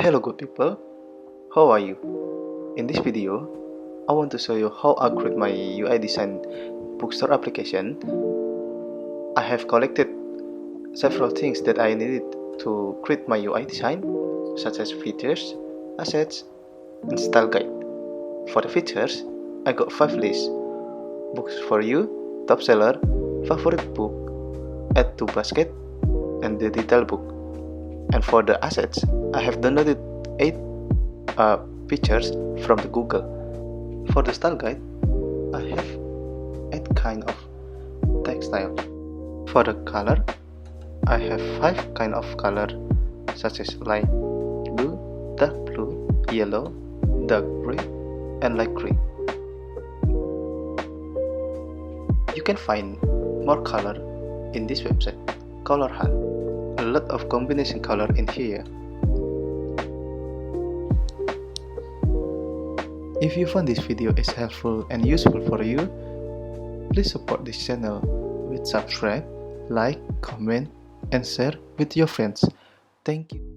Hello good people, how are you? In this video, I want to show you how I create my UI design bookstore application. I have collected several things that I needed to create my UI design, such as features, assets, and style guide. For the features, I got 5 lists: books for you, top seller, favorite book, add to basket, and the detail book. And for the assets, I have downloaded 8 pictures from the Google. For the style guide, I have 8 kind of textile. For the color, I have 5 kind of color, such as light blue, dark blue, yellow, dark gray, and light gray. You can find more color in this website, Color Hunt. A lot of combination color in here. If you found this video is helpful and useful for you, please support this channel with subscribe, like, comment, and share with your friends. Thank you.